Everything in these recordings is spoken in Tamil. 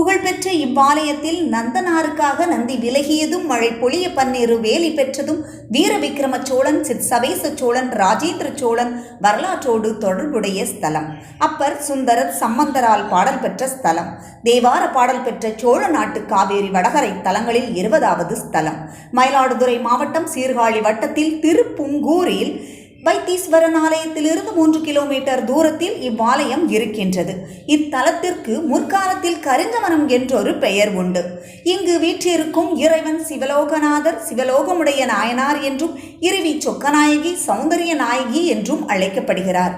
புகழ்பெற்ற இவ்வாலயத்தில் நந்தனாருக்காக நந்தி விலகியதும், மழை பொழிய பன்னிரு வேலி பெற்றதும் வீர விக்ரம சோழன், சிற்சவேச சோழன், ராஜேந்திர சோழன் வரலாற்றோடு தொடர்புடைய ஸ்தலம். அப்பர், சுந்தரர், சம்பந்தரால் பாடல் பெற்ற ஸ்தலம். தேவார பாடல் பெற்ற சோழ நாட்டு காவேரி வடகரை தலங்களில் 20வது ஸ்தலம். மயிலாடுதுறை மாவட்டம் சீர்காழி வட்டத்தில் திருப்புங்கூரில் வைத்தீஸ்வரன் ஆலயத்திலிருந்து 3 கிலோமீட்டர் தூரத்தில் இவ்வாலயம் இருக்கின்றது. இத்தலத்திற்கு முற்காலத்தில் கரிஞ்சவனம் என்றொரு பெயர் உண்டு. இங்கு வீற்றிருக்கும் இறைவன் சிவலோகநாதர், சிவலோகமுடைய நாயனார் என்றும், இறைவி சொக்கநாயகி, சௌந்தரிய நாயகி என்றும் அழைக்கப்படுகிறார்.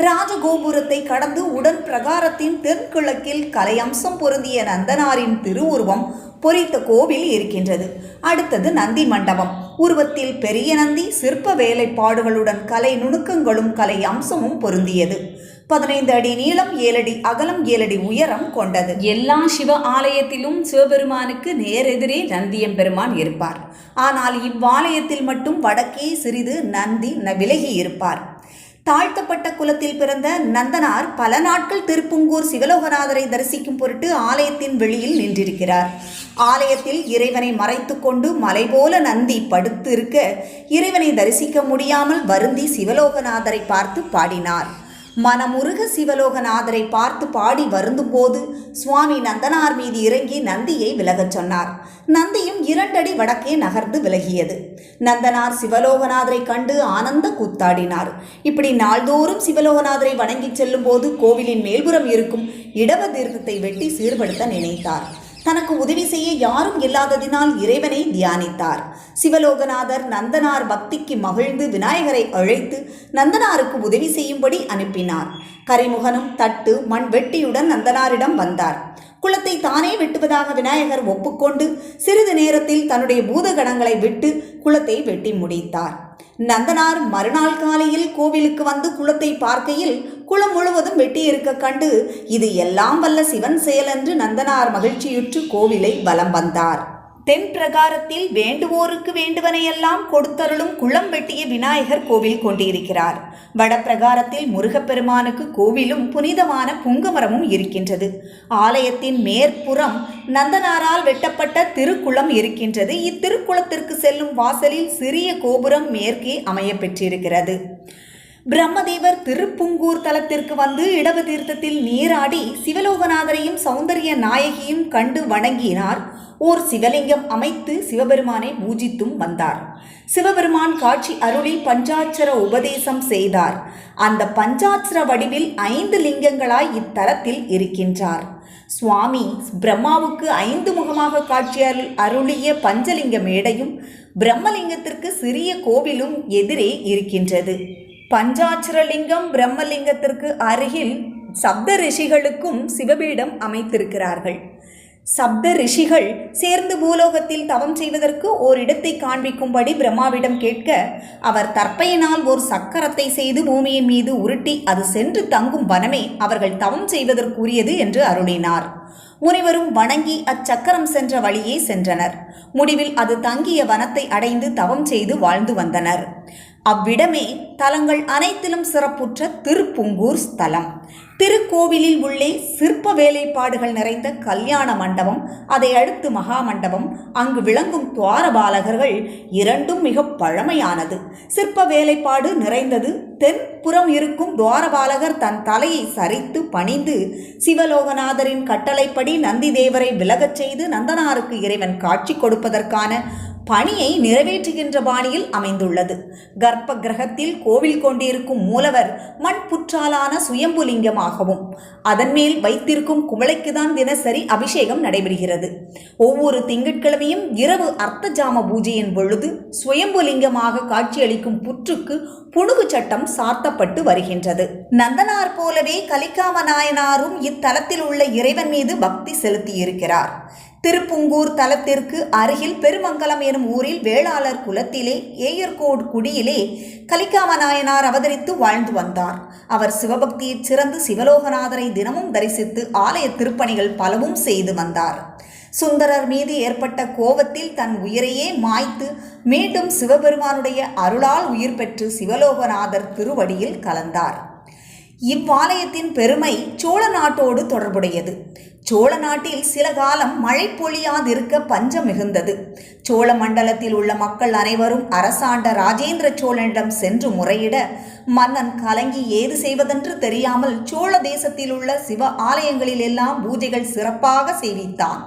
ராஜகோபுரத்தை கடந்து உடன் பிரகாரத்தின் தென்கிழக்கில் கலையம்சம் பொருந்திய நந்தனாரின் திருவுருவம் பொறித்த கோவில் இருக்கின்றது. அடுத்தது நந்தி மண்டபம். உருவத்தில் பெரிய நந்தி, சிற்ப வேலைப்பாடுகளுடன் கலை நுணுக்கங்களும் கலை அம்சமும் பொருந்தியது. 15 அடி நீளம், 7 அடி அகலம், 7 அடி உயரம் கொண்டது. எல்லா சிவ ஆலயத்திலும் சிவபெருமானுக்கு நேரெதிரே நந்தியம்பெருமான் இருப்பார். ஆனால் இவ்வாலயத்தில் மட்டும் வடக்கே சிறிது நந்தி விலகி இருப்பார். தாழ்த்தப்பட்ட குலத்தில் பிறந்த நந்தனார் பல நாட்கள் திருப்புங்கூர் சிவலோகநாதரை தரிசிக்கும் பொருட்டு ஆலயத்தின் வெளியில் நின்றிருக்கிறார். ஆலயத்தில் இறைவனை மறைத்து கொண்டு மலை போல நந்தி படுத்து இருக்க இறைவனை தரிசிக்க முடியாமல் வருந்தி சிவலோகநாதரை பார்த்து பாடினார். மனமுருக சிவலோகநாதரை பார்த்து பாடி வருந்தும் போது சுவாமி நந்தனார் மீது இறங்கி நந்தியை விலகச் சொன்னார். நந்தியும் 2 அடி வடக்கே நகர்ந்து விலகியது. நந்தனார் சிவலோகநாதரை கண்டு ஆனந்த கூத்தாடினார். இப்படி நாள்தோறும் சிவலோகநாதரை வணங்கி செல்லும் போது கோவிலின் மேல்புறம் இருக்கும் இடவ தீர்த்தத்தை வெட்டி சீர்படுத்த நினைத்தார். தனக்கு உதவி செய்ய யாரும் இல்லாததினால் இறைவனை தியானித்தார். சிவலோகநாதர் நந்தனார் பக்திக்கு மகிழ்ந்து விநாயகரை அழைத்து நந்தனாருக்கு உதவி செய்யும்படி அனுப்பினார். கரிமுகனும் தட்டு மண் வெட்டியுடன் நந்தனாரிடம் வந்தார். குளத்தை தானே வெட்டுவதாக விநாயகர் ஒப்புக்கொண்டு சிறிது நேரத்தில் தன்னுடைய பூதகணங்களை விட்டு குளத்தை வெட்டி முடித்தார். நந்தனார் மறுநாள் காலையில் கோவிலுக்கு வந்து குளத்தை பார்க்கையில் குளம் முழுவதும் வெட்டியிருக்க கண்டு இது எல்லாம் வல்ல சிவன் செயல் என்று நந்தனார் மகிழ்ச்சியுற்று கோவிலை வலம் வந்தார். தென் பிரகாரத்தில் வேண்டுவோருக்கு வேண்டுவனையெல்லாம் கொடுத்தருளும் குளம் வெட்டிய விநாயகர் கோவில் கொண்டிருக்கிறார். வடப்பிரகாரத்தில் முருகப்பெருமானுக்கு கோவிலும் புனிதமான புங்கமரமும் இருக்கின்றது. ஆலயத்தின் மேற்புறம் நந்தனாரால் வெட்டப்பட்ட திருக்குளம் இருக்கின்றது. இத்திருக்குளத்திற்கு செல்லும் வாசலில் சிறிய கோபுரம் மேற்கே அமைய பெற்றிருக்கிறது. பிரம்மதேவர் திருப்புங்கூர் தலத்திற்கு வந்து இடவ தீர்த்தத்தில் நீராடி சிவலோகநாதரையும் சௌந்தரிய நாயகியும் கண்டு வணங்கினார். ஓர் சிவலிங்கம் அமைத்து சிவபெருமானை பூஜித்தும் வந்தார். சிவபெருமான் காட்சி அருளி பஞ்சாட்சர உபதேசம் செய்தார். அந்த பஞ்சாட்சர வடிவில் 5 லிங்கங்களாய் இத்தலத்தில் இருக்கின்றார். சுவாமி பிரம்மாவுக்கு 5 முகமாக காட்சி அருளிய பஞ்சலிங்க மேடையும் பிரம்மலிங்கத்திற்கு சிறிய கோவிலும் எதிரே இருக்கின்றது. பஞ்சாட்சரலிங்கம் பிரம்மலிங்கத்திற்கு அருகில் சப்த ரிஷிகளுக்கும் சிவபீடம் அமைத்திருக்கிறார்கள். சப்த ரிஷிகள் சேர்ந்து பூலோகத்தில் தவம் செய்வதற்கு ஓரிடத்தை காண்பிக்கும்படி பிரம்மாவிடம் கேட்க அவர் தற்பையினால் ஒரு சக்கரத்தை செய்து பூமியின் மீது உருட்டி அது சென்று தங்கும் வனமே அவர்கள் தவம் செய்வதற்குரியது என்று அருளினார். முனிவரும் வணங்கி அச்சக்கரம் சென்ற வழியே சென்றனர். முடிவில் அது தங்கிய வனத்தை அடைந்து தவம் செய்து வாழ்ந்து வந்தனர். அவ்விடமே தலங்கள் அனைத்திலும் சிறப்புற்ற திருப்புங்கூர் ஸ்தலம். திருக்கோவிலில் உள்ளே சிற்ப வேலைப்பாடுகள் நிறைந்த கல்யாண மண்டபம், அதை அடுத்து மகா மண்டபம், அங்கு விளங்கும் துவாரபாலகர்கள் 2ம் மிக பழமையானது. சிற்ப வேலைப்பாடு நிறைந்தது. தென்புறம் இருக்கும் துவாரபாலகர் தன் தலையை சரித்து பணிந்து சிவலோகநாதரின் கட்டளைப்படி நந்தி தேவரை விலகச் செய்து நந்தனாருக்கு இறைவன் காட்சி கொடுப்பதற்கான பணியை நிறைவேற்றுகின்ற பாணியில் அமைந்துள்ளது. கர்ப்ப கிரகத்தில் கோவில் கொண்டிருக்கும் மூலவர் மண் புற்றாலான சுயம்புலிங்கமாகவும் அதன் மேல் வைத்திருக்கும் குவளைக்குதான் தினசரி அபிஷேகம் நடைபெறுகிறது. ஒவ்வொரு திங்கட்கிழமையும் இரவு அர்த்த ஜாம பூஜையின் பொழுது சுயம்புலிங்கமாக காட்சியளிக்கும் புற்றுக்கு புணுகு சட்டம் சார்த்தப்பட்டு வருகின்றது. நந்தனார் போலவே கலிக்காம நாயனாரும் இத்தலத்தில் உள்ள இறைவன் மீது பக்தி செலுத்தியிருக்கிறார். திருப்புங்கூர் தலத்திற்கு அருகில் பெருமங்கலம் எனும் ஊரில் வேளாளர் குலத்திலே ஏயர்கோடு குடியிலே கலிக்காம நாயனார் அவதரித்து வாழ்ந்து வந்தார். அவர் சிவபக்தியில் சிறந்து சிவலோகநாதரை தினமும் தரிசித்து ஆலய திருப்பணிகள் பலவும் செய்து வந்தார். சுந்தரர் மீது ஏற்பட்ட கோபத்தில் தன் உயிரையே மாய்த்து மீண்டும் சிவபெருமானுடைய அருளால் உயிர் பெற்று சிவலோகநாதர் திருவடியில் கலந்தார். இவ்வாலயத்தின் பெருமை சோழ நாட்டோடு தொடர்புடையது. சோழ நாட்டில் சில காலம் மழை பொழியாதிருக்க பஞ்சம் மிகுந்தது. சோழ மண்டலத்தில் உள்ள மக்கள் அனைவரும் அரசாண்ட ராஜேந்திர சோழனிடம் சென்று முறையிட மன்னன் கலங்கி ஏது செய்வதென்று தெரியாமல் சோழ தேசத்தில் உள்ள சிவ ஆலயங்களில் எல்லாம் பூஜைகள் சிறப்பாக செய்வித்தான்.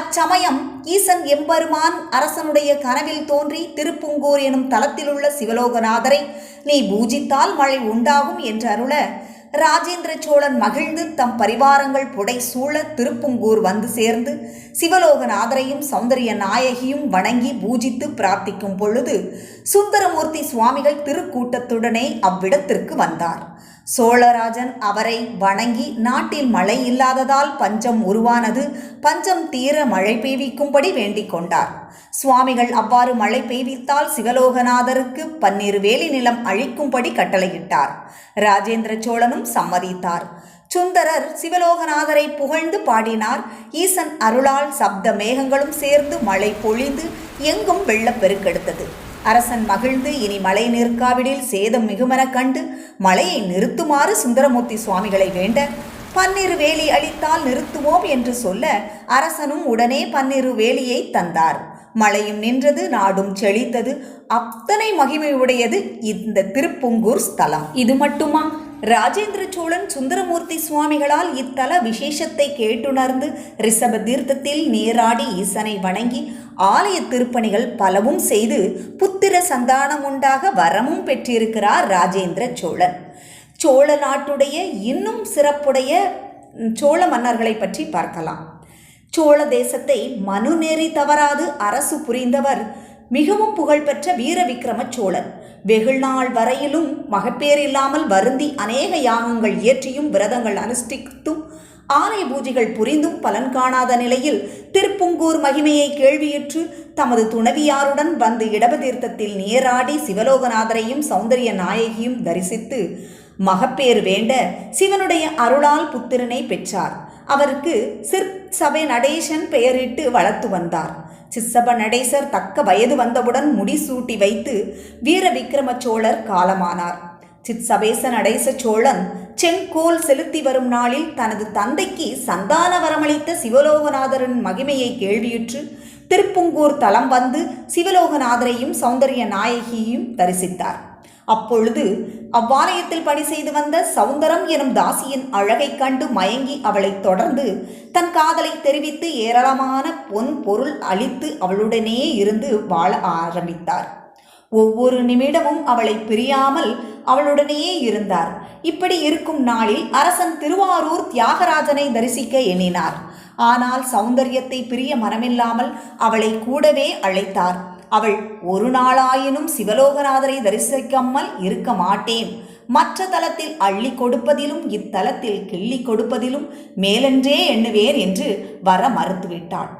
அச்சமயம் ஈசன் எம்பெருமான் அரசனுடைய கனவில் தோன்றி திருப்புங்கூர் எனும் தலத்தில் உள்ள சிவலோகநாதரை நீ பூஜித்தால் மழை உண்டாகும் என்று அருள ராஜேந்திர சோழன் மகிழ்ந்து தம் பரிவாரங்கள் புடை சூழ திருப்புங்கூர் வந்து சேர்ந்து சிவலோகநாதரையும் சௌந்தரிய நாயகியும் வணங்கி பூஜித்து பிரார்த்திக்கும் பொழுது சுந்தரமூர்த்தி சுவாமிகள் திருக்கூட்டத்துடனே அவ்விடத்திற்கு வந்தார். சோழராஜன் அவரை வணங்கி நாட்டில் மழை இல்லாததால் பஞ்சம் உருவானது, பஞ்சம் தீர மழை பெய்விக்கும்படி வேண்டிக் கொண்டார். சுவாமிகள் அவ்வாறு மழை பெய்வித்தால் சிவலோகநாதருக்கு 12 வேலி நிலம் அழிக்கும்படி கட்டளையிட்டார். ராஜேந்திர சோழனும் சம்மதித்தார். சுந்தரர் சிவலோகநாதரை புகழ்ந்து பாடினார். ஈசன் அருளால் சப்த மேகங்களும் சேர்ந்து மழை பொழிந்து எங்கும் வெள்ளப்பெருக்கெடுத்தது. அரசன் மகிழ்ந்து இனி மழை நிற்காவிடில் சேதம் மிகுமென கண்டு மழையை நிறுத்துமாறு சுந்தரமூர்த்தி சுவாமிகளை வேண்ட 12 வேலி அளித்தால் நிறுத்துவோம் என்று சொல்ல அரசனும் உடனே 12 வேலியை தந்தார். மழையும் நின்றது, நாடும் செழித்தது. அத்தனை மகிமையுடையது இந்த திருப்புங்கூர் ஸ்தலம். இது மட்டுமா? ராஜேந்திர சோழன் சுந்தரமூர்த்தி சுவாமிகளால் இத்தல விசேஷத்தை கேட்டுணர்ந்து ரிஷப தீர்த்தத்தில் நீராடி ஈசனை வணங்கி ஆலய திருப்பணிகள் பலவும் செய்து புத்திர சந்தானம் உண்டாக வரமும் பெற்றிருக்கிறார் ராஜேந்திர சோழன். சோழ நாட்டுடைய இன்னும் சிறப்புடைய சோழ மன்னர்களை பற்றி பார்க்கலாம். சோழ தேசத்தை மனுநெறி தவறாது அரசு புரிந்தவர் மிகவும் புகழ்பெற்ற வீர விக்ரம சோழன். வெகுநாள் வரையிலும் மகப்பேறில்லாமல் வருந்தி அநேக யாகங்கள் இயற்றியும் விரதங்கள் அனுஷ்டித்தும் ஆலய பூஜைகள் புரிந்தும் பலன் காணாத நிலையில் திருப்புங்கூர் மகிமையை கேள்வியுற்று தமது துணவியாருடன் வந்து இடபதீர்த்தத்தில் நீராடி சிவலோகநாதரையும் சௌந்தரிய நாயகியும் தரிசித்து மகப்பேறு வேண்ட சிவனுடைய அருளால் புத்திரனை பெற்றார். அவருக்கு சிற்சபை நடேசன் பெயரிட்டு வளர்த்து வந்தார். சிற்சப நடேசர் தக்க வயது வந்தவுடன் முடிசூட்டி வைத்து வீர விக்ரம சோழர் காலமானார். சிற்சபேச நடேச சோழன் செங்கோல் செலுத்தி வரும் நாளில் தனது தந்தைக்கு சந்தான வரமளித்த சிவலோகநாதரின் மகிமையை கேள்வியுற்று திருப்புங்கூர் தலம் வந்து சிவலோகநாதரையும் சௌந்தரிய நாயகியையும் தரிசித்தார். அப்பொழுது அவ்வாலயத்தில் பணி செய்து வந்த சௌந்தரம் எனும் தாசியின் அழகை கண்டு மயங்கி அவளை தொடர்ந்து தன் காதலை தெரிவித்து ஏராளமான பொன் பொருள் அளித்து அவளுடனே இருந்து வாழ ஆரம்பித்தார். ஒவ்வொரு நிமிடமும் அவளை பிரியாமல் அவளுடனேயே இருந்தார். இப்படி இருக்கும் நாளில் அரசன் திருவாரூர் தியாகராஜனை தரிசிக்க எண்ணினார். ஆனால் சௌந்தரியத்தை பிரிய மனமில்லாமல் அவளை கூடவே அழைத்தார். அவள் ஒரு நாளாயினும் சிவலோகநாதரை தரிசிக்காமல் இருக்க மாட்டேன், மற்ற தலத்தில் அள்ளி கொடுப்பதிலும் இத்தலத்தில் கிள்ளி கொடுப்பதிலும் மேலென்றே எண்ணுவேன் என்று வர மறுத்துவிட்டாள்.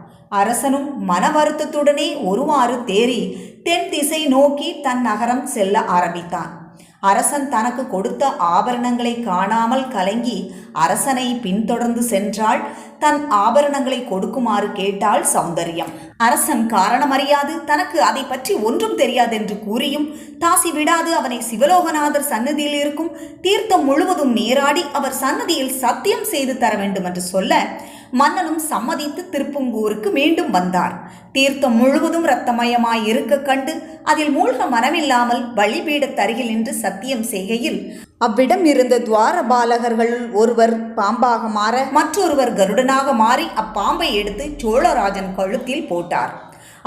அரசனும் மன வருத்தத்துடனே ஒருவாறு தேறி தென் திசை நோக்கி தன் நகரம் செல்ல ஆரம்பித்தான். அரசன் தனக்கு கொடுத்த ஆபரணங்களை காணாமல் கலங்கி அரசனை பின்தொடர்ந்து சென்றாள். தன் ஆபரணங்களை கொடுக்குமாறு கேட்டாள் சௌந்தரியம். அரசன் காரணமறியாது தனக்கு அதை பற்றி ஒன்றும் தெரியாதென்று கூறியும் தாசி விடாது அவனை சிவலோகநாதர் சன்னதியில் இருக்கும் தீர்த்தம் முழுவதும் நீராடி அவர் சன்னதியில் சத்தியம் செய்து தர வேண்டும் என்று சொல்ல மன்னனும் சம்மதித்து திருப்புங்கூருக்கு மீண்டும் வந்தார். தீர்த்தம் முழுவதும் இரத்தமயமாய் இருக்க கண்டு அதில் மூழ்க மனமில்லாமல் பலிபீடத்தருகில் நின்று சத்தியம் செய்கையில் அவ்விடம் இருந்த துவார பாலகர்களுள் ஒருவர் பாம்பாக மாற மற்றொருவர் கருடனாக மாறி அப்பாம்பை எடுத்து சோழராஜன் கழுத்தில் போட்டார்.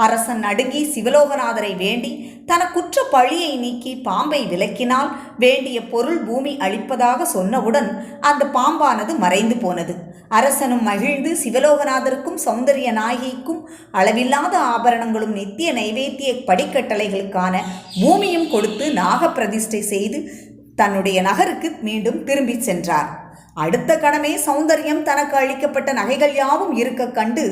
அரசன் நடுங்கி சிவலோகநாதரை வேண்டி தனக்குற்ற பழியை நீக்கி பாம்பை விலக்கினால் வேண்டிய பொருள் பூமி அளிப்பதாக சொன்னவுடன் அந்த பாம்பானது மறைந்து போனது. அரசனும் மகிழ்ந்து சிவலோகநாதருக்கும் சௌந்தரிய நாயகிக்கும் அளவில்லாத ஆபரணங்களும் நித்திய நைவேத்திய படிக்கட்டளைகளுக்கான பூமியும் கொடுத்து நாகப்பிரதிஷ்டை செய்து தன்னுடைய நகருக்கு மீண்டும் திரும்பி சென்றார். அடுத்த கணமே சௌந்தரியம் தனக்கு அளிக்கப்பட்ட நகைகள் யாவும் இருக்க கண்டு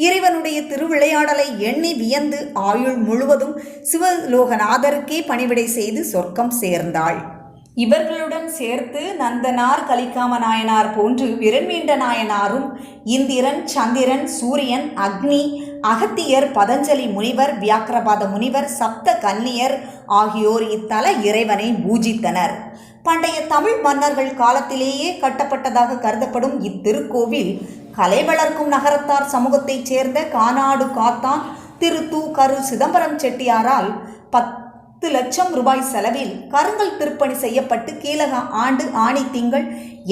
இறைவனுடைய திருவிளையாடலை எண்ணி வியந்து ஆயுள் முழுவதும் சிவலோகநாதருக்கே பணிவிடை செய்து சொர்க்கம் சேர்ந்தாள். இவர்களுடன் சேர்த்து நந்தனார், கலிக்காம நாயனார் போன்று விரண்மீண்ட நாயனாரும் இந்திரன், சந்திரன், சூரியன், அக்னி, அகத்தியர், பதஞ்சலி முனிவர், வியாக்கிரபாத முனிவர், சப்த கன்னியர் ஆகியோர் இத்தல இறைவனை பூஜித்தனர். பண்டைய தமிழ் மன்னர்கள் காலத்திலேயே கட்டப்பட்டதாக கருதப்படும் இத்திருக்கோவில் கலை வளர்க்கும் நகரத்தார் சமூகத்தைச் சேர்ந்த கானாடு காத்தான் திரு து. கரு. சிதம்பரம் செட்டியாரால் 10 லட்சம் ரூபாய் செலவில் கருங்கல் திருப்பணி செய்யப்பட்டு கீழக ஆண்டு ஆணி திங்கள்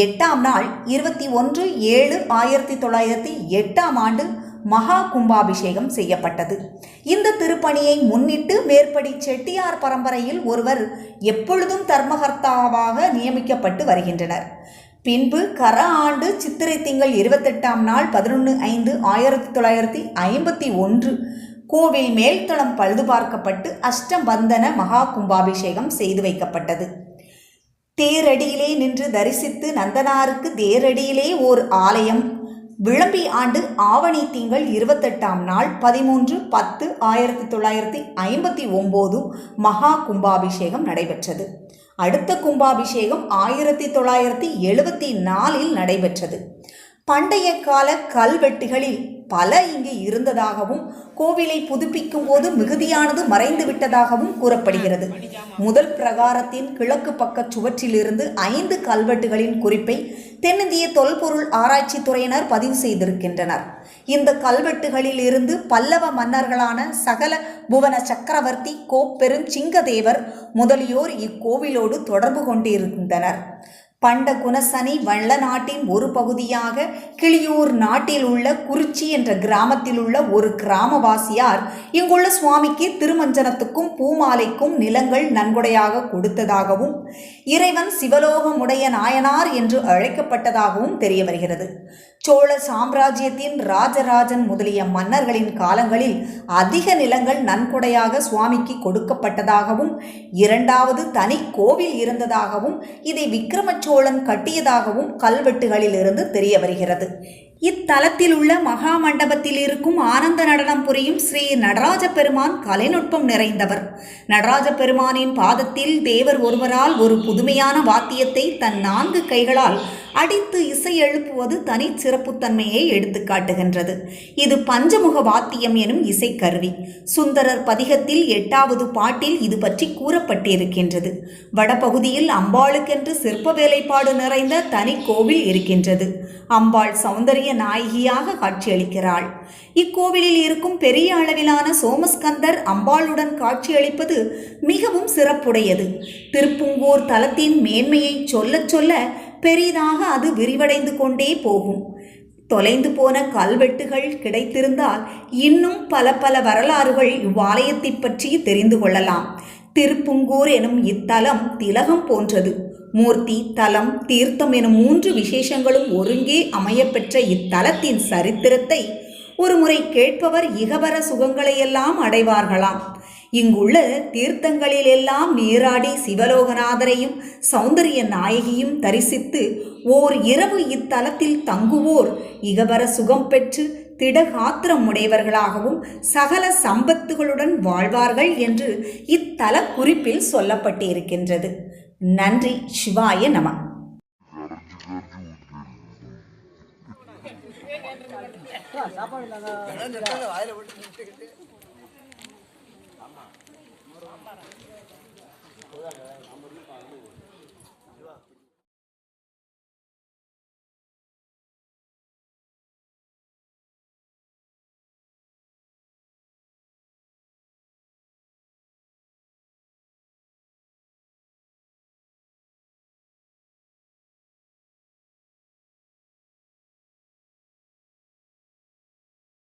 8ஆம் நாள் 21/7/1908ஆம் ஆண்டு மகா கும்பாபிஷேகம் செய்யப்பட்டது. இந்த திருப்பணியை முன்னிட்டு மேற்படி செட்டியார் பரம்பரையில் ஒருவர் எப்பொழுதும் தர்மகர்த்தாவாக நியமிக்கப்பட்டு வருகின்றனர். பின்பு கர ஆண்டு சித்திரை திங்கள் 28ஆம் நாள் 11/5/1951 கோவில் மேல்தளம் பழுது பார்க்கப்பட்டு அஷ்டபந்தன மகா கும்பாபிஷேகம் செய்து வைக்கப்பட்டது. தேரடியிலே நின்று தரிசித்து நந்தனாருக்கு தேரடியிலே ஓர் ஆலயம் விளம்பி ஆண்டு ஆவணி திங்கள் 28ஆம் நாள் 13/10/1959 மகா கும்பாபிஷேகம் நடைபெற்றது. அடுத்த கும்பாபிஷேகம் 1974இல் நடைபெற்றது. பண்டைய கால கல்வெட்டுகளில் பல இங்கு இருந்ததாகவும் கோவிலை புதுப்பிக்கும் போது மிகுதியானது மறைந்து விட்டதாகவும் கூறப்படுகிறது. முதல் பிரகாரத்தின் கிழக்கு பக்க சுவற்றிலிருந்து 5 கல்வெட்டுகளின் குறிப்பை தென்னிந்திய தொல்பொருள் ஆராய்ச்சி துறையினர் பதிவு செய்திருக்கின்றனர். இந்த கல்வெட்டுகளில் இருந்து பல்லவ மன்னர்களான சகல புவன சக்கரவர்த்தி, கோப்பெருஞ்சிங்கதேவர் முதலியோர் இக்கோவிலோடு தொடர்பு கொண்டிருந்தனர். பண்ட குணசனி வள்ள நாட்டின் ஒரு பகுதியாக கிளியூர் நாட்டில் உள்ள குறிச்சி என்ற கிராமத்தில் உள்ள ஒரு கிராமவாசியார் இங்குள்ள சுவாமிக்கு திருமஞ்சனத்துக்கும் பூமாலைக்கும் நிலங்கள் நன்கொடையாக கொடுத்ததாகவும் இறைவன் சிவலோகமுடைய நாயனார் என்று அழைக்கப்பட்டதாகவும் தெரிய வருகிறது. சோழ சாம்ராஜ்யத்தின் ராஜராஜன் முதலிய மன்னர்களின் காலங்களில் அதிக நிலங்கள் நன்கொடையாக சுவாமிக்கு கொடுக்கப்பட்டதாகவும் 2வது தனி கோவில் இருந்ததாகவும் இதை விக்கிரமச்சோழன் கட்டியதாகவும் கல்வெட்டுகளிலிருந்து தெரிய வருகிறது. இத்தலத்தில் உள்ள மகா மண்டபத்தில் இருக்கும் ஆனந்த நடனம் புரியும் ஸ்ரீ நடராஜ பெருமான் கலைநுட்பம் நிறைந்தவர். நடராஜ பெருமானின் பாதத்தில் தேவர் ஒருவரால் ஒரு புதுமையான வாத்தியத்தை தன் 4 கைகளால் அடித்து இசை எழுப்புவது தனி சிறப்புத்தன்மையை எடுத்து காட்டுகின்றது. இது பஞ்சமுக வாத்தியம் எனும் இசைக்கருவி. சுந்தரர் பதிகத்தில் 8வது பாட்டில் இது பற்றி கூறப்பட்டிருக்கின்றது. வடபகுதியில் அம்பாளுக்கென்று சிற்ப வேலைப்பாடு நிறைந்த தனி கோவில் இருக்கின்றது. அம்பாள் சௌந்தரிய நாயகியாக காட்சியளிக்கிறாள். இக்கோவிலில் இருக்கும் பெரிய அளவிலான சோமஸ்கந்தர் அம்பாளுடன் காட்சியளிப்பது மிகவும் சிறப்புடையது. திருப்புங்கூர் தலத்தின் மேன்மையை சொல்ல சொல்ல பெரிதாக அது விரிவடைந்து கொண்டே போகும். தொலைந்து போன கல்வெட்டுகள் கிடைத்திருந்தால் இன்னும் பல வரலாறுகள் இவ்வாலயத்தை பற்றி தெரிந்து கொள்ளலாம். திருப்புங்கூர் எனும் இத்தலம் திலகம் போன்றது. மூர்த்தி, தலம், தீர்த்தம் எனும் 3 விசேஷங்களும் ஒருங்கே அமையப்பெற்ற இத்தலத்தின் சரித்திரத்தை ஒருமுறை கேட்பவர் இகபர சுகங்களையெல்லாம் அடைவார்களாம். இங்குள்ள தீர்த்தங்களிலெல்லாம் நீராடி சிவலோகநாதரையும் சௌந்தரிய நாயகியும் தரிசித்து ஓர் இரவு இத்தலத்தில் தங்குவோர் இகபர சுகம் பெற்று திடகாத்திரம் உடையவர்களாகவும் சகல சம்பத்துகளுடன் வாழ்வார்கள் என்று இத்தல குறிப்பில் சொல்லப்பட்டிருக்கின்றது. நன்றி. சிவாய நம.